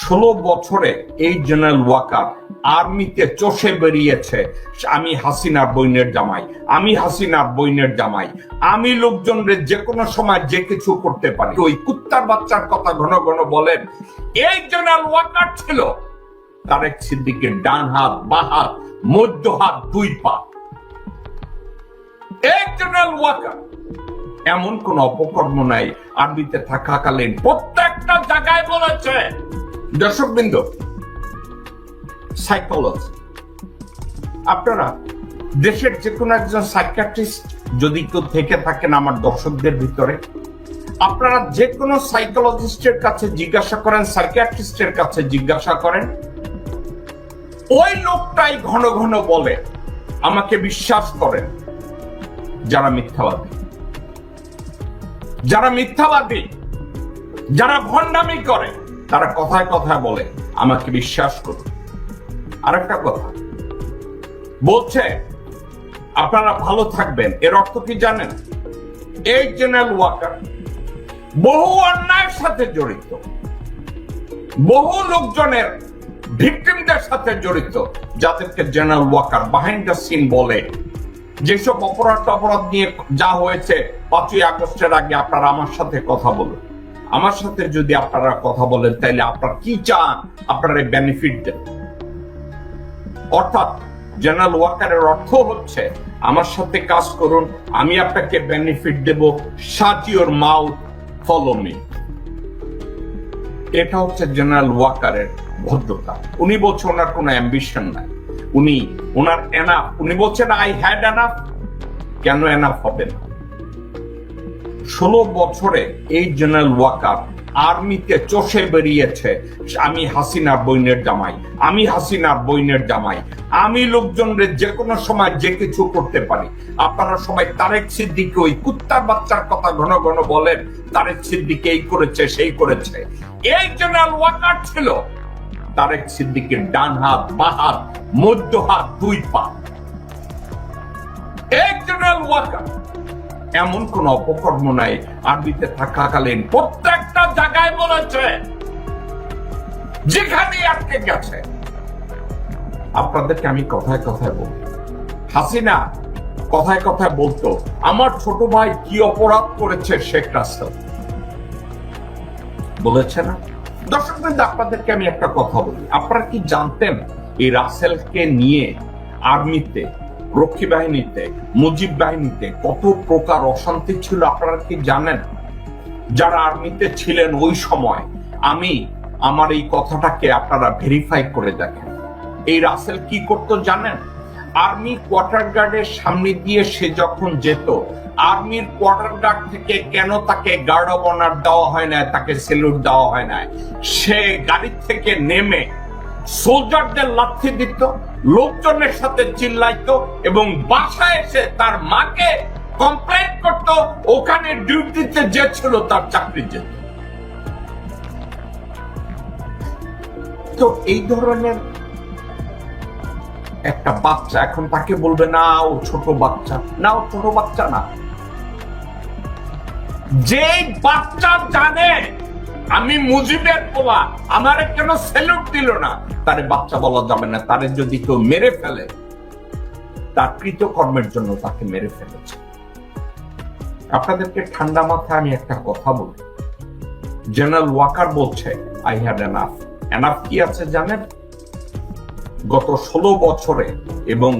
16 বছরে এই জেনারেল ওয়াকার আর্মিতে চষে বেরিয়েছে। আমি হাসিনার বইনের জামাই, আমি হাসিনার বইনের জামাই, আমি লোকজনের যে কোনো সময় যে কিছু করতে পারি। ওই কুত্তার বাচ্চার কথা ঘন ঘন বলেন। এই জেনারেল ওয়াকার ছিল তারেক সিদ্দিকের ডান হাত, বাঁ হাত, মধ্য হাত, দুই পা। এই জেনারেল ওয়াকার এমন কোন অপকর্ম নাই আরবিতে থাকাকালীন প্রত্যেকটা জায়গায় বলেছে। দর্শকবৃন্দ, সাইকোলজি, আপনারা দেশের যে কোনো একজন সাইকিয়াট্রিস্ট যদি কেউ থেকে থাকেন আমার দর্শকদের ভিতরে, আপনারা যে কোনো সাইকোলজিস্টের কাছে জিজ্ঞাসা করেন, সাইকিয়াট্রিস্টের কাছে জিজ্ঞাসা করেন, ওই লোকটাই ঘন ঘন বলে আমাকে বিশ্বাস করেন। যারা মিথ্যাবাদী, যারা মিথ্যাবাদী, যারা ভণ্ডামি করে, তারা কথায় কথায় বলে আমাকে বিশ্বাস করুন। আরেকটা কথা বলছে আপনারা ভালো থাকবেন, এর অর্থ কি জানেন? এই জেনারেল ওয়াকার বহু অন্যায়ের সাথে জড়িত, বহু লোকজনের ভিকটিমদের সাথে জড়িত, যাদেরকে general Waker behind the scene বলে। যেসব অপরাধ নিয়ে যা হয়েছে 5ই আগস্টের আগে, আপনারা আমার সাথে কথা বলুন। আমার সাথে যদি আপনারা কথা বলেন তাহলে আপনারা কি চান, আপনারা বেনিফিট দেন। অর্থাৎ জেনারেল ওয়াকারের অর্থ হচ্ছে আমার সাথে কাজ করুন, আমি আপনাকে বেনিফিট দেব, shut your mouth, follow me. এটা হচ্ছে জেনারেল ওয়াকারের ভদ্রতা। উনি বলছে ওনার কোনো অ্যাম্বিশন নাই, ওনার এনাফ। উনি বলছেন আই হ্যাড এনাফ। কেন এনাফ হবে না? 16 বছরে এই জেনারেল ওয়াকার আর্মিতে চষে বেরিয়েছে। আমি হাসিনার বইনের জামাই, আমি হাসিনার বইনের জামাই, আমি লোকজনের যে কোনো সময় যে কিছু করতে পারি। আপনারা সবাই তারেক সিদ্দিকী ওই কুত্তার বাচ্চার কথা ঘন ঘন বলেন, তারেক সিদ্দিকী এই করেছে সেই করেছে। এই জেনারেল ওয়াকার ছিল তারেক সিদ্দিকের ডান হাত, বাঁ হাত, মধ্য হাত, দুই পা। এই জেনারেল ওয়াকার এমন কোন অপকর্ম নাই আরবিতে থাকাকালীন প্রত্যেকটা জায়গায় বলেছে, যেখানে আটকে গেছে। আপনাদেরকে আমি কথায় কথায় বলবো, হাসিনা কথায় কথায় বলতো আমার ছোট ভাই কি অপরাধ করেছে শেখ রাসেল, বলেছে না? দর্শকবৃন্দ, আপনাদেরকে আমি একটা কথা বলি, আপনারা কি জানতেন এই রাসেলকে নিয়ে আর্মিতে, রক্ষী বাহিনীতে, মুজিব বাহিনীতে কত প্রকার অশান্তি ছিল? আপনারা কি জানেন? যারা আর্মিতে ছিলেন ওই সময়, আমার এই কথাটাকে আপনারা ভেরিফাই করে দেখেন। এই রাসেল কি করতো জানেন? আর্মি কোয়ার্টার গার্ডের সামনে দিয়ে সে যখন যেত, আর্মির কোয়ার্টার গার্ড থেকে কেন তাকে গার্ড অব অনার দেওয়া হয় না, তাকে সেলুট দেওয়া হয় না, সে গাড়ি থেকে নেমে সোলজারদের লাথি দিত, লোকজনের সাথে চিল্লাইতো এবং বাসায় এসে তার মাকে কমপ্লেন করত। ওখানে ডিউটিতে যে ছিল তার চাকরি যেত। তো এই ধরনের একটা বাচ্চা, এখন তাকে বলবে না ও ছোট বাচ্চা, না ও ছোট বাচ্চা না। যে বাচ্চা জানে আমি মুজিবের পোলা, আমারে কেন সেলুট দিল না, তারে বাচ্চা বলা যাবে না। তারে যদি কেউ মেরে ফেলে, তার কৃতকর্মের জন্য তাকে মেরে ফেলেছে। আপনাদেরকে ঠান্ডা মাথায় আমি একটা কথা বলি, জেনারেল ওয়াকার বলছে আই হ্যাড এনাফ। এনাফ কি আছে জানেন? গত 16 বছরে এবং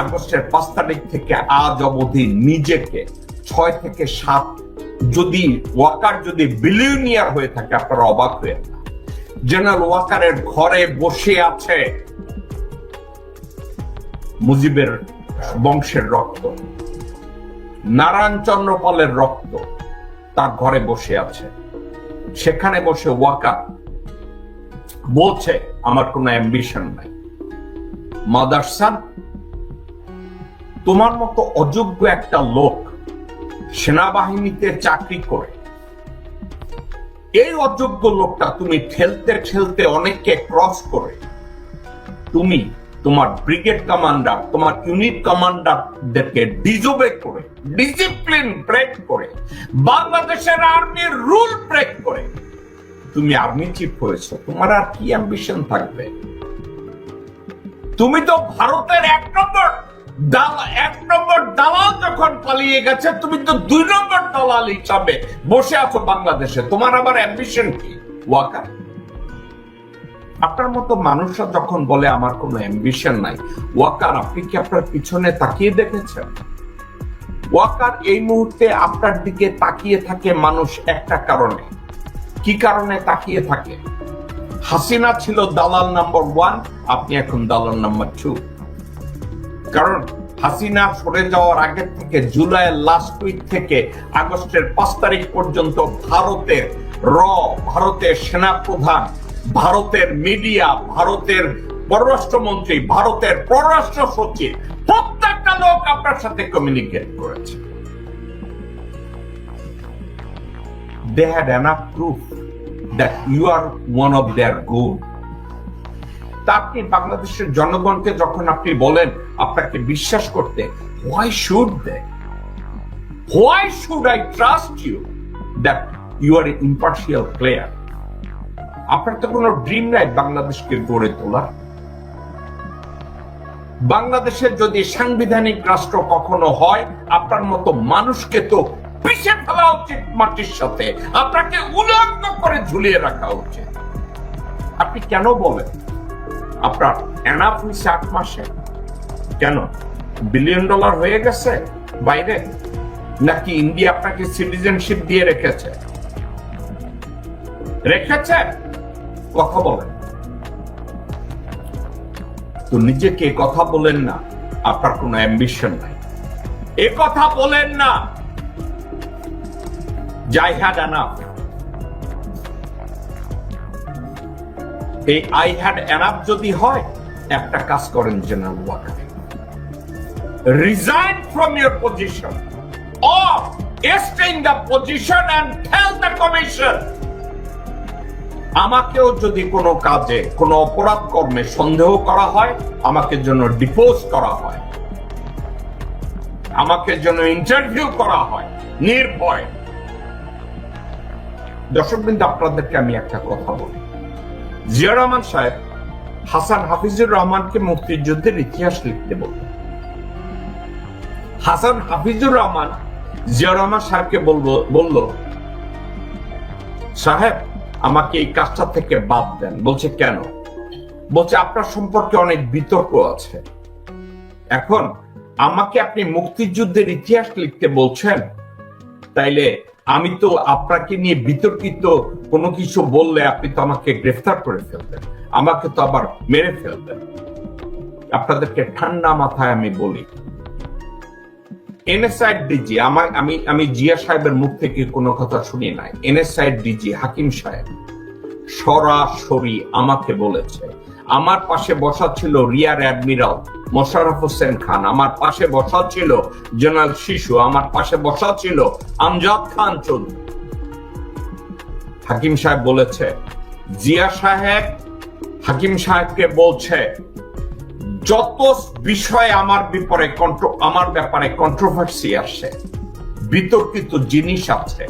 আগস্টের 5 তারিখ থেকে আজ অবধি নিজেকে 6 থেকে 7, যদি ওয়াকার যদি বিলিয়নিয়ার হয়ে থাকে আপনারা অবাক হয়ে না। জেনারেল ওয়াকারের ঘরে বসে আছে মুজিবের বংশের রক্ত, নারায়ণ চন্দ্র পালের রক্ত তার ঘরে বসে আছে। সেখানে বসে ওয়াকার বলছে আমার কোনো অ্যাম্বিশন নাই। মাদারসান, তোমার মতো অযোগ্য একটা লোক সেনাবাহিনীতে চাকরি করে, এই অযোগ্য লোকটা তুমি ঠেলতে ঠেলতে অনেককে ক্রস করে তুমি তোমার ব্রিগেড কমান্ডার, তোমার ইউনিট কমান্ডারদেরকে ডিজোবে করে, ডিসিপ্লিন ব্রেক করে, বাংলাদেশের আর্মির রুল ব্রেক করে তুমি আর্মি চিফ হয়েছো, তোমার আর কি অ্যাম্বিশন থাকবে? তুমি তো ভারতের এক নম্বর দালাল যখন পালিয়ে গেছে, তুমি তো 2 নম্বর দালাল হিসাবে বসে আছো বাংলাদেশে। তোমার আবার অ্যাম্বিশন কি ওয়াকার? আপনার মতো মানুষরা যখন বলে আমার কোনো অ্যাম্বিশন নাই, ওয়াকার আপনি কি আপনার পিছনে তাকিয়ে দেখেছেন? ওয়াকার এই মুহূর্তে আপনার দিকে তাকিয়ে থাকে মানুষ একটা কারণে। কি কারণে তাকিয়ে থাকে? হাসিনা ছিল দালাল নাম্বার 1, আপনি এখন দালাল নাম্বার 2। কারণ হাসিনা সরে যাওয়ার আগে থেকে জুলাইয়ের লাস্ট উইক থেকে আগস্টের 5 তারিখ পর্যন্ত ভারতের সেনাপ্রধান, ভারতের মিডিয়া, ভারতের পররাষ্ট্রমন্ত্রী, ভারতের পররাষ্ট্র সচিব, প্রত্যেকটা লোক আপনার সাথে কমিউনিকেট করেছে। They had enough proof that you are one of their goal. তা আপনি বাংলাদেশের জনগণকে যখন আপনি বলেন আপনাকে বিশ্বাস করতে, why should I trust you that you are an impartial player? আপনার তো কোনো ড্রিম নাই বাংলাদেশকে গড়ে তোলা। বাংলাদেশের যদি সাংবিধানিক রাষ্ট্র কখনো হয়, আপনার মতো মানুষকে তো পিছে ফেলা উচিত মাটির সাথে, আপনাকে উলঙ্গ করে ঝুলিয়ে রাখা উচিত। আপনি কেন বলেন আপনার এনাফ হয়েছে 8 মাসে? কেন $1 বিলিয়ন হয়ে গেছে বাইরে? নাকি ইন্ডিয়া আপনাকে সিটিজেনশিপ দিয়ে রেখেছে? কথা বলেন তো, নিজেকে কথা বলেন না আপনার কোনো অ্যাম্বিশন নাই। এ কথা বলেন না I had enough। এই I had enough যদি হয়, একটা কাজ করেন general Waker, resign from your position or stay in the position and tell the commission। আমাকেও যদি কোনো কাজে, কোনো অপরাধ কর্মে সন্দেহ করা হয়, আমাকে জন্য ডিপোজ করা হয়, আমাকে জন্য ইন্টারভিউ করা হয় নির্ভয়। দর্শকবৃন্দ, আপনাদেরকে আমি একটা কথা বলি, জিয়া রহমান সাহেব হাসান হাফিজুর রহমানকে মুক্তিযুদ্ধের ইতিহাস লিখতে বললেন। হাসান হাফিজুর রহমান জিয়া রহমান সাহেবকে বলল, সাহেব আমাকে এই কাজটা থেকে বাদ দেন। বলছে কেন? বলছে আপনার সম্পর্কে অনেক বিতর্ক আছে। এখন আমাকে আপনি মুক্তিযুদ্ধের ইতিহাস লিখতে বলছেন, তাইলে আমি তো আপনাকে নিয়ে বিতর্কিত কোনো কিছু বললে আপনি তো আমাকে গ্রেফতার করে ফেলবেন, আমাকে তো আবার মেরে ফেলবেন। আপনাদেরকে ঠান্ডা মাথায় আমি বলি, এনএসআই ডিজি, আমি জিয়া সাহেবের মুখ থেকে কোনো কথা শুনি নাই। এনএসআই ডিজি হাকিম সাহেব সরাসরি আমাকে বলেছে, আমার পাশে বসা ছিল রিয়ার অ্যাডমিরাল মোশাররফ হোসেন খান, আমার পাশে বসা ছিল জেনারেল শিশু, আমার পাশে বসা ছিল আমজাদ খান চৌধুরী। হাকিম সাহেব বলেছে, জিয়া সাহেব হাকিম সাহেবকে বলছে, যত বিষয়ে আমার ব্যাপারে কন্ট্রোভার্সি আসে, বিতর্কিত জিনিস আছে,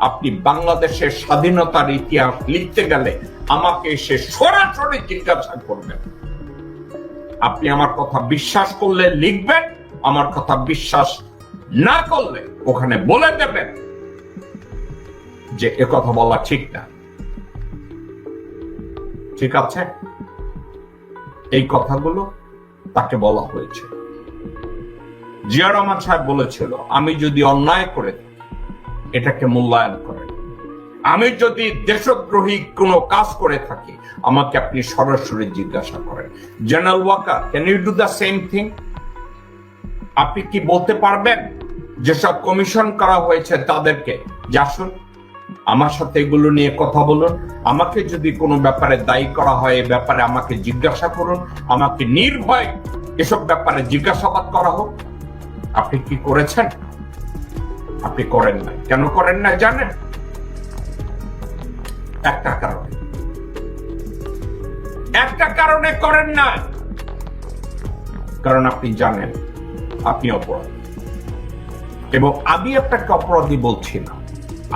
আপনি বাংলাদেশের স্বাধীনতার ইতিহাস লিখতে গেলে আমাকে এসে সরাসরি জিজ্ঞাসা করবেন। আপনি আমার কথা বিশ্বাস করলে লিখবেন, আমার কথা বিশ্বাস না করলে ওখানে বলে দেবেন যে এ কথা বলা ঠিক না। ঠিক আছে? এই কথাগুলো তাকে বলা হয়েছে। জিয়া রহমান সাহেব বলেছিল, আমি যদি অন্যায় করে এটাকে মূল্যায়ন করেন, আমি যদি দেশদ্রোহী কোনো কাজ করে থাকি, আমাকে আপনি সরাসরি জিজ্ঞাসা করেন। General Waker, can you do the same thing? আপনি কি বলতে পারবেন যেসব কমিশন করা হয়েছে তাদেরকে যে আসুন আমার সাথে এগুলো নিয়ে কথা বলুন, আমাকে যদি কোনো ব্যাপারে দায়ী করা হয় এ ব্যাপারে আমাকে জিজ্ঞাসা করুন, আমাকে নির্ভয় এসব ব্যাপারে জিজ্ঞাসাবাদ করা হোক? আপনি কি করেছেন? আপনি করেন না। কেন করেন না জানেন? একটা কারণে করেন না, কারণ আপনি জানেন আপনি অপরাধী। এবং আমি আপনাকে অপরাধী বলছি না,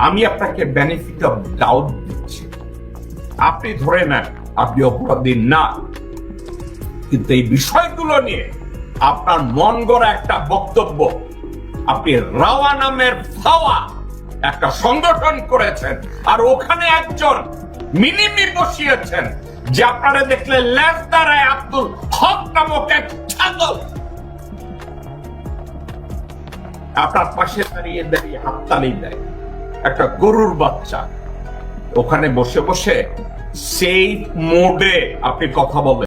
আমি আপনাকে বেনিফিট অফ ডাউট দিচ্ছি। আপনি ধরে নেন আপনি অপরাধী না, কিন্তু এই বিষয়গুলো নিয়ে আপনার মন গড়া একটা বক্তব্য, আপনি রাওয়া নামের ফাওয়া একটা সংগঠন করেছেন, আর ওখানে একজন মিনিমি বসিয়েছেন যে আপনারা দেখলে লেজ দাঁড়ায় আব্দুল হক নামক এক ছাগল আপনার পাশে দাঁড়িয়ে দাঁড়িয়ে হাততালি দেয়, একটা গরুর বাচ্চা। ওখানে বসে বসে সেই মোডে আপনি কথা বলেন।